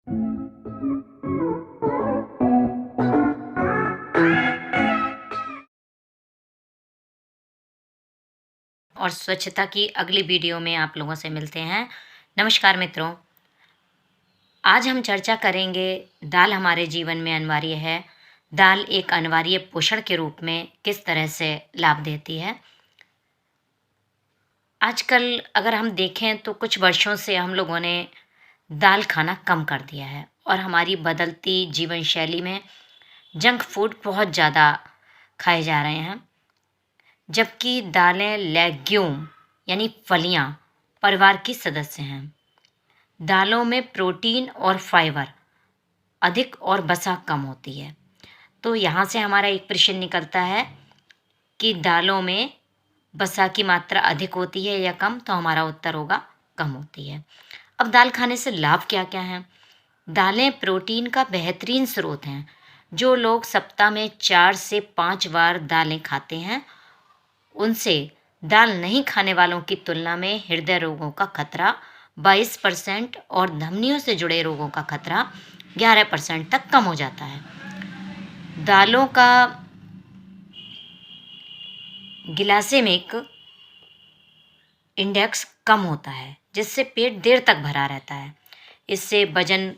और स्वच्छता की अगली वीडियो में आप लोगों से मिलते हैं। नमस्कार मित्रों, आज हम चर्चा करेंगे दाल हमारे जीवन में अनिवार्य है। दाल एक अनिवार्य पोषण के रूप में किस तरह से लाभ देती है। आजकल अगर हम देखें तो कुछ वर्षों से हम लोगों ने दाल खाना कम कर दिया है और हमारी बदलती जीवन शैली में जंक फूड बहुत ज़्यादा खाए जा रहे हैं। जबकि दालें लेग्यूम यानी फलियां परिवार की सदस्य हैं। दालों में प्रोटीन और फाइबर अधिक और वसा कम होती है। तो यहाँ से हमारा एक प्रश्न निकलता है कि दालों में वसा की मात्रा अधिक होती है या कम, तो हमारा उत्तर होगा कम होती है। अब दाल खाने से लाभ क्या क्या हैं? दालें प्रोटीन का बेहतरीन स्रोत हैं। जो लोग सप्ताह में 4 से 5 बार दालें खाते हैं, उनसे दाल नहीं खाने वालों की तुलना में हृदय रोगों का खतरा 22% और धमनियों से जुड़े रोगों का खतरा 11% तक कम हो जाता है। दालों का ग्लाइसेमिक इंडेक्स कम होता है, जिससे पेट देर तक भरा रहता है। इससे वजन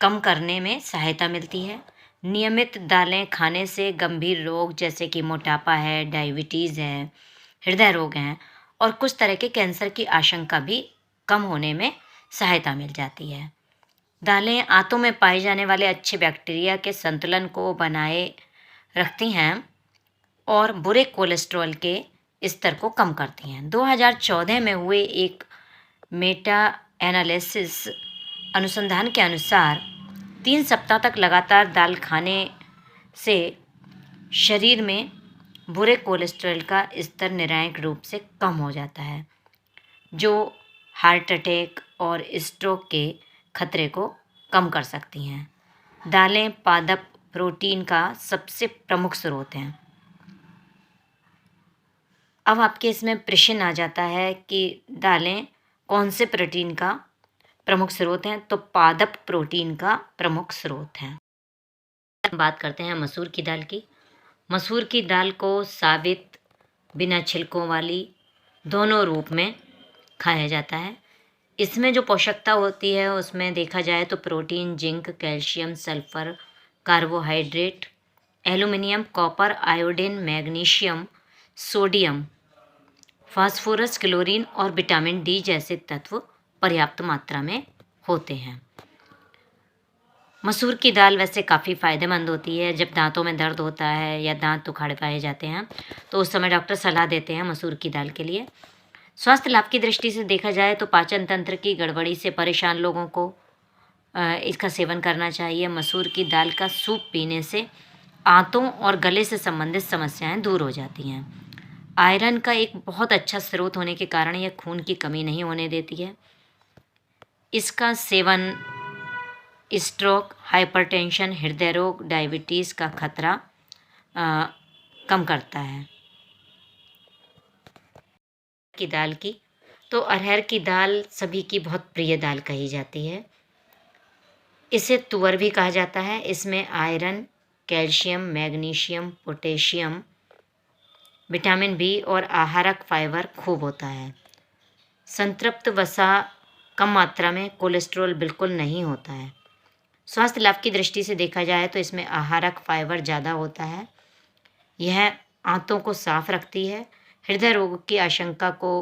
कम करने में सहायता मिलती है। नियमित दालें खाने से गंभीर रोग जैसे कि मोटापा है, डायबिटीज़ है, हृदय रोग हैं और कुछ तरह के कैंसर की आशंका भी कम होने में सहायता मिल जाती है। दालें आंतों में पाए जाने वाले अच्छे बैक्टीरिया के संतुलन को बनाए रखती हैं और बुरे कोलेस्ट्रॉल के स्तर को कम करती हैं। 2014 में हुए एक मेटा एनालिसिस अनुसंधान के अनुसार 3 सप्ताह तक लगातार दाल खाने से शरीर में बुरे कोलेस्ट्रॉल का स्तर निर्णायक रूप से कम हो जाता है, जो हार्ट अटैक और स्ट्रोक के खतरे को कम कर सकती हैं। दालें पादप प्रोटीन का सबसे प्रमुख स्रोत हैं। अब आपके इसमें प्रश्न आ जाता है कि दालें कौन से प्रोटीन का प्रमुख स्रोत हैं? तो पादप प्रोटीन का प्रमुख स्रोत हैं। बात करते हैं मसूर की दाल की। मसूर की दाल को साबित, बिना छिलकों वाली दोनों रूप में खाया जाता है। इसमें जो पोषकता होती है उसमें देखा जाए तो protein, zinc, calcium, sulphur, carbohydrate, aluminium, copper, iodine, magnesium, sodium, phosphorus, chlorine और विटामिन डी जैसे तत्व पर्याप्त मात्रा में होते हैं। मसूर की दाल वैसे काफ़ी फ़ायदेमंद होती है। जब दांतों में दर्द होता है या दांत उखाड़ पाए जाते हैं तो उस समय डॉक्टर सलाह देते हैं मसूर की दाल के लिए। स्वास्थ्य लाभ की दृष्टि से देखा जाए तो पाचन तंत्र की गड़बड़ी से परेशान लोगों को इसका सेवन करना चाहिए। मसूर की दाल का सूप पीने से आंतों और गले से संबंधित समस्याएं दूर हो जाती हैं। आयरन का एक बहुत अच्छा स्रोत होने के कारण यह खून की कमी नहीं होने देती है। इसका सेवन स्ट्रोक, हाइपरटेंशन, हृदय रोग, डायबिटीज़ का खतरा कम करता है। की दाल की तो अरहर की दाल सभी की बहुत प्रिय दाल कही जाती है। इसे तुअर भी कहा जाता है। इसमें iron, calcium, magnesium, potassium, vitamin B और आहारक फाइबर खूब होता है। संतृप्त वसा कम मात्रा में, कोलेस्ट्रॉल बिल्कुल नहीं होता है। स्वास्थ्य लाभ की दृष्टि से देखा जाए तो इसमें आहारक फाइबर ज़्यादा होता है। यह आंतों को साफ रखती है, हृदय रोग की आशंका को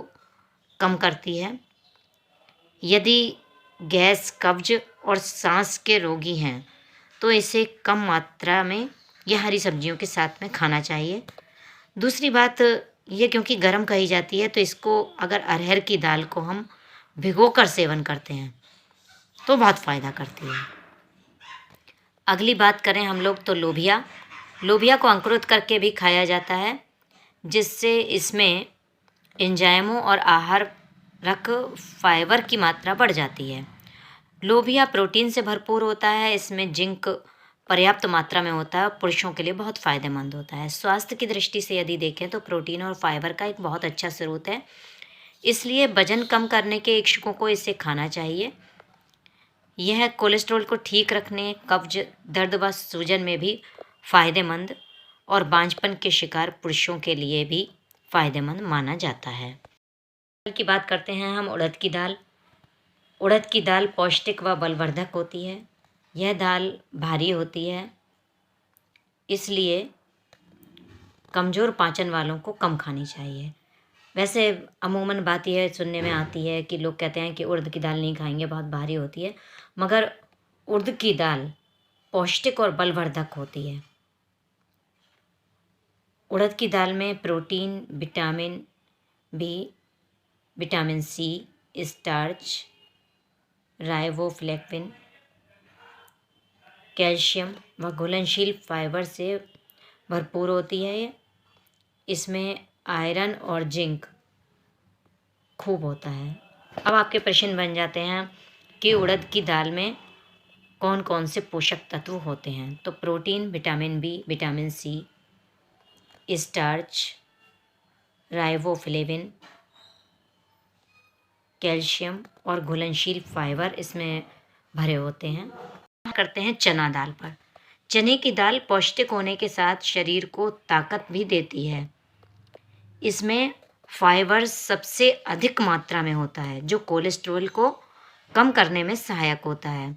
कम करती है। यदि गैस, कब्ज और सांस के रोगी हैं तो इसे कम मात्रा में या हरी सब्जियों के साथ में खाना चाहिए। दूसरी बात ये, क्योंकि गर्म कही जाती है तो इसको अगर अरहर की दाल को हम भिगोकर सेवन करते हैं तो बहुत फ़ायदा करती है। अगली बात करें हम लोग तो लोबिया। लोबिया को अंकुरित करके भी खाया जाता है, जिससे इसमें एंजाइमों और आहारक फाइबर की मात्रा बढ़ जाती है। लोबिया प्रोटीन से भरपूर होता है। इसमें जिंक पर्याप्त मात्रा में होता है और पुरुषों के लिए बहुत फ़ायदेमंद होता है। स्वास्थ्य की दृष्टि से यदि देखें तो प्रोटीन और फाइबर का एक बहुत अच्छा स्रोत है, इसलिए वजन कम करने के इच्छुकों को इसे खाना चाहिए। यह कोलेस्ट्रॉल को ठीक रखने, कब्ज, दर्द व सूजन में भी फ़ायदेमंद और बांझपन के शिकार पुरुषों के लिए भी फ़ायदेमंद माना जाता है। दाल की बात करते हैं हम उड़द की दाल। उड़द की दाल पौष्टिक व बलवर्धक होती है। यह दाल भारी होती है, इसलिए कमज़ोर पाचन वालों को कम खानी चाहिए। वैसे अमूमन बात यह सुनने में आती है कि लोग कहते हैं कि उड़द की दाल नहीं खाएंगे, बहुत भारी होती है, मगर उड़द की दाल पौष्टिक और बलवर्धक होती है। उड़द की दाल में protein, vitamin B, vitamin C, starch, riboflavin, calcium व घुलनशील फाइबर से भरपूर होती है। इसमें आयरन और जिंक खूब होता है। अब आपके प्रश्न बन जाते हैं कि उड़द की दाल में कौन कौन से पोषक तत्व होते हैं। तो protein, vitamin B, vitamin C, starch, riboflavin, calcium और घुलनशील फाइबर इसमें भरे होते हैं। करते हैं चना दाल पर। चने की दाल पौष्टिक होने के साथ शरीर को ताकत भी देती है। इसमें फाइबर सबसे अधिक मात्रा में होता है, जो कोलेस्ट्रॉल को कम करने में सहायक होता है।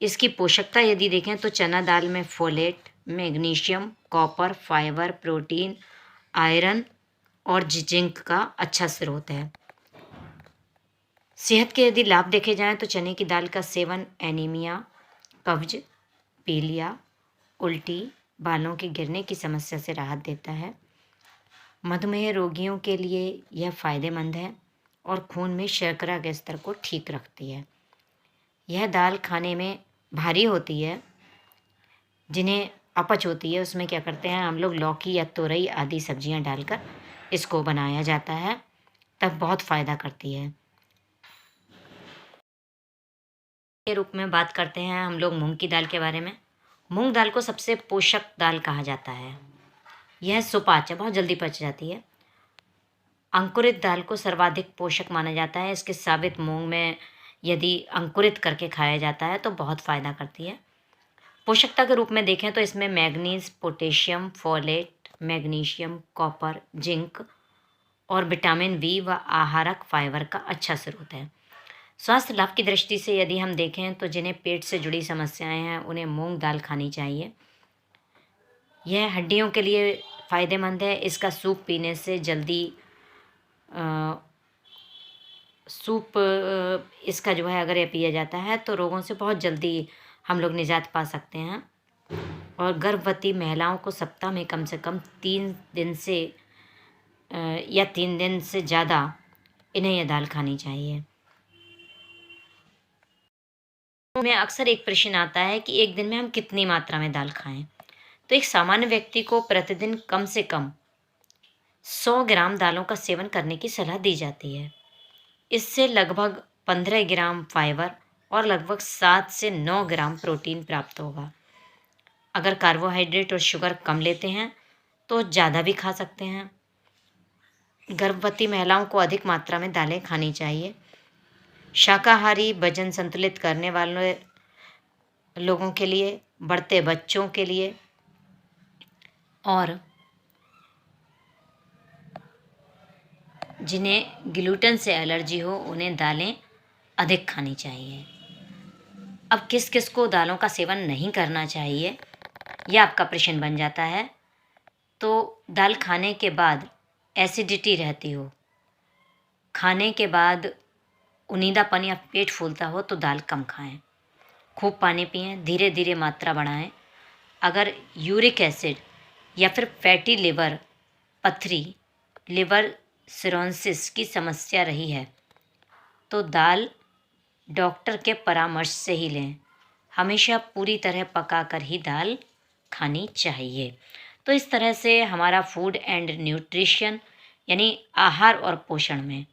इसकी पोषकता यदि देखें तो चना दाल में folate, magnesium, copper, fibre, protein, iron और जिंक का अच्छा स्रोत है। सेहत के यदि लाभ देखे जाएं तो चने की दाल का सेवन एनीमिया, कब्ज, पीलिया, उल्टी, बालों के गिरने की समस्या से राहत देता है। मधुमेह रोगियों के लिए यह फ़ायदेमंद है और खून में शर्करा के स्तर को ठीक रखती है। यह दाल खाने में भारी होती है, जिन्हें अपच होती है उसमें क्या करते हैं हम लोग, लौकी या तोरई आदि सब्जियां डालकर इसको बनाया जाता है, तब बहुत फ़ायदा करती है। के रूप में बात करते हैं हम लोग मूंग की दाल के बारे में। मूंग दाल को सबसे पोषक दाल कहा जाता है। यह सुपाच्य, बहुत जल्दी पच जाती है। अंकुरित दाल को सर्वाधिक पोषक माना जाता है। इसके साबित मूंग में यदि अंकुरित करके खाया जाता है तो बहुत फ़ायदा करती है। पोषकता के रूप में देखें तो इसमें manganese, potassium, folate, magnesium, copper, zinc और विटामिन बी व आहारक फाइबर का अच्छा स्रोत है। स्वास्थ्य लाभ की दृष्टि से यदि हम देखें तो जिन्हें पेट से जुड़ी समस्याएं हैं उन्हें मूंग दाल खानी चाहिए। यह हड्डियों के लिए फ़ायदेमंद है। इसका सूप पीने से जल्दी इसका जो है अगर ये पिया जाता है तो रोगों से बहुत जल्दी हम लोग निजात पा सकते हैं। और गर्भवती महिलाओं को सप्ताह में कम से कम 3 दिन से या 3 दिन से ज़्यादा इन्हें यह दाल खानी चाहिए। में अक्सर एक प्रश्न आता है कि एक दिन में हम कितनी मात्रा में दाल खाएं। तो एक सामान्य व्यक्ति को प्रतिदिन कम से कम 100 ग्राम दालों का सेवन करने की सलाह दी जाती है। इससे लगभग 15 ग्राम फाइबर और लगभग 7 से 9 ग्राम प्रोटीन प्राप्त होगा। अगर कार्बोहाइड्रेट और शुगर कम लेते हैं तो ज़्यादा भी खा सकते हैं। गर्भवती महिलाओं को अधिक मात्रा में दालें खानी चाहिए। शाकाहारी, वजन संतुलित करने वाले लोगों के लिए, बढ़ते बच्चों के लिए और जिन्हें ग्लूटेन से एलर्जी हो उन्हें दालें अधिक खानी चाहिए। अब किस किस को दालों का सेवन नहीं करना चाहिए, यह आपका प्रश्न बन जाता है। तो दाल खाने के बाद एसिडिटी रहती हो, खाने के बाद उनींदापन या पेट फूलता हो तो दाल कम खाएं। खूब पानी पिएं, धीरे धीरे मात्रा बढ़ाएं। अगर यूरिक एसिड या फिर फैटी लिवर, पथरी, लिवर सिरोसिस की समस्या रही है तो दाल डॉक्टर के परामर्श से ही लें। हमेशा पूरी तरह पकाकर ही दाल खानी चाहिए। तो इस तरह से हमारा फूड एंड न्यूट्रिशन यानी आहार और पोषण में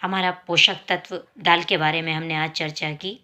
हमारा पोषक तत्व दाल के बारे में हमने आज चर्चा की।